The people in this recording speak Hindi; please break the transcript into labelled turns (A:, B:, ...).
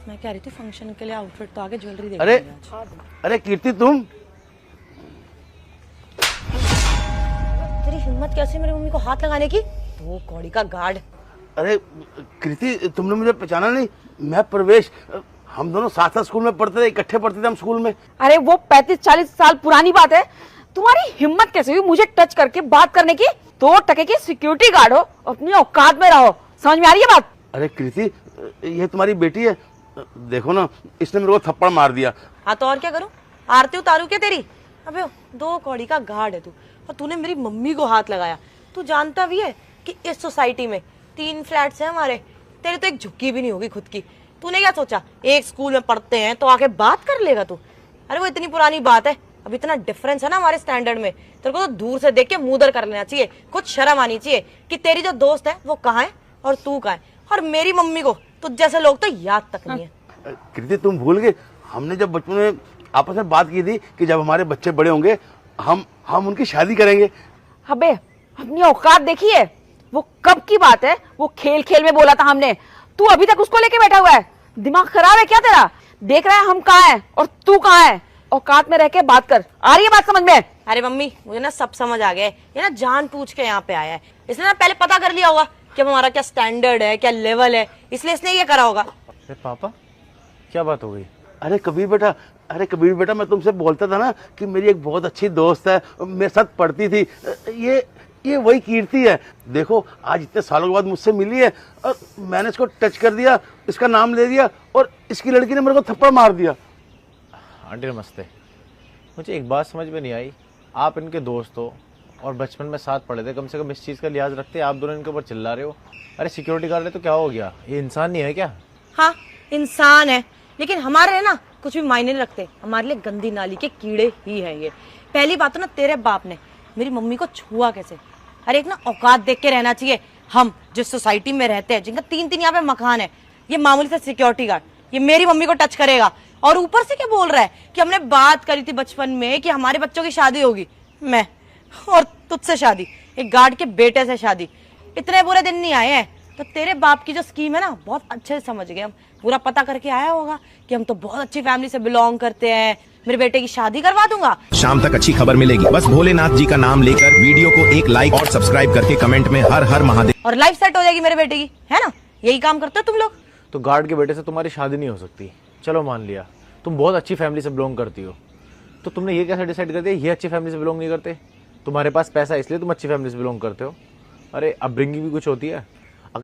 A: मैं कह रही थी फंक्शन के लिए आउटफिट तो आगे ज्वेलरी देख
B: अरे
A: लेंगे आज।
B: अरे कीर्ति तुम
A: तेरी हिम्मत कैसे मेरी मम्मी को हाथ लगाने की? वो कौड़ी का गार्ड।
B: अरे कीर्ति तुमने मुझे पहचाना नहीं? मैं प्रवेश, हम दोनों साथ साथ स्कूल में पढ़ते थे, इकट्ठे पढ़ते थे हम स्कूल में।
C: अरे वो 35-40 साल पुरानी बात है। तुम्हारी हिम्मत कैसे हुई मुझे टच करके बात करने की? 2 टके की सिक्योरिटी गार्ड हो, अपनी औकात में रहो। समझ में आ रही है बात?
B: अरे कीर्ति ये तुम्हारी बेटी है, देखो ना इसने मेरे को थप्पड़ मार दिया।
A: हाँ तो और क्या करूं? आरती उतारू क्या तेरी? अबे 2 कौड़ी का गार्ड है तू, और तूने मेरी मम्मी को हाथ लगाया। तू जानता भी है कि इस सोसाइटी में 3 फ्लैट्स हैं हमारे, तेरी तो एक झुक्की भी नहीं होगी खुद की। तूने क्या सोचा एक स्कूल में पढ़ते हैं तो आके बात कर लेगा तू? अरे वो इतनी पुरानी बात है, अब इतना डिफरेंस है ना हमारे स्टैंडर्ड में, तेरे को तो दूर से देख के मुंह दर कर लेना चाहिए। कुछ शर्म आनी चाहिए कि तेरी जो दोस्त है वो कहाँ है और तू कहाँ है। और मेरी मम्मी को तुझ जैसे लोग तो याद तक नहीं है।
B: कीर्ति तुम भूल गए, हमने जब बचपन में आपस में बात की थी कि जब हमारे बच्चे बड़े होंगे हम उनकी शादी करेंगे।
C: अबे अपनी औकात देखी है? वो कब की बात है? वो खेल खेल में बोला था हमने। तू अभी तक उसको लेके बैठा हुआ है। दिमाग खराब है क्या तेरा? देख रहा है हम कहाँ हैं और तू कहाँ है? औकात में रह के बात कर। आ रही है बात समझ में?
A: अरे मम्मी मुझे ना सब समझ आ गया है। ये ना जान पूछ के यहाँ पे आया है, इसने ना पहले पता कर लिया होगा कि हमारा क्या स्टैंडर्ड है, क्या लेवल है, इसलिए इसने ये करा होगा।
D: अरे पापा क्या बात हो गई?
B: अरे कबीर बेटा मैं तुमसे बोलता था ना कि मेरी एक बहुत अच्छी दोस्त है, मेरे साथ पढ़ती थी, ये वही कीर्ति है। देखो आज इतने सालों के बाद मुझसे मिली है और मैंने इसको टच कर दिया, इसका नाम ले दिया और इसकी लड़की ने मेरे को थप्पड़ मार दिया।
D: आंटी नमस्ते। मुझे एक बात समझ में नहीं आई, आप इनके दोस्त हो और बचपन में साथ पढ़े थे, कम से कम इस चीज़ का लिहाज रखते, आप दोनों इनके ऊपर चिल्ला रहे हो। अरे सिक्योरिटी गार्ड है तो क्या हो गया? ये इंसान नहीं है क्या?
A: हाँ इंसान है, लेकिन हमारे ना कुछ भी मायने नहीं रखते, हमारे लिए गंदी नाली के कीड़े ही है ये। पहली बात तो ना तेरे बाप ने मेरी मम्मी को छुआ कैसे? अरे एक ना औकात देख के रहना चाहिए। हम जिस सोसाइटी में रहते हैं, जिनका 3-3 यहाँ पे मकान है, ये मामूली सा सिक्योरिटी गार्ड ये मेरी मम्मी को टच करेगा और ऊपर से क्या बोल रहा है कि हमने बात करी थी बचपन में कि हमारे बच्चों की शादी होगी। मैं और तुझसे शादी, एक गार्ड के बेटे से शादी। इतने बुरे दिन नहीं आए हैं तो तेरे बाप की जो स्कीम है ना बहुत अच्छे से समझ गए हम। पूरा पता करके आया होगा कि हम तो बहुत अच्छी फैमिली से बिलोंग करते हैं, मेरे बेटे की शादी करवा दूंगा।
E: शाम तक अच्छी खबर मिलेगी, बस भोलेनाथ जी का नाम लेकर वीडियो को एक लाइक और सब्सक्राइब करके कमेंट में हर हर महादेव।
A: और लाइफ सेट हो जाएगी मेरे बेटे की, है ना? यही काम करते हो तुम लोग।
D: तो गार्ड के बेटे से तुम्हारी शादी नहीं हो सकती, चलो मान लिया। तुम बहुत अच्छी फैमिली से बिलोंग करती हो, तो तुमने ये कैसे डिसाइड कर दिया ये अच्छी फैमिली से बिलोंग नहीं करते? तुम्हारे पास पैसा इसलिए तुम अच्छी फैमिली से बिलोंग करते हो? अरे अपब्रिंगिंग भी कुछ होती है।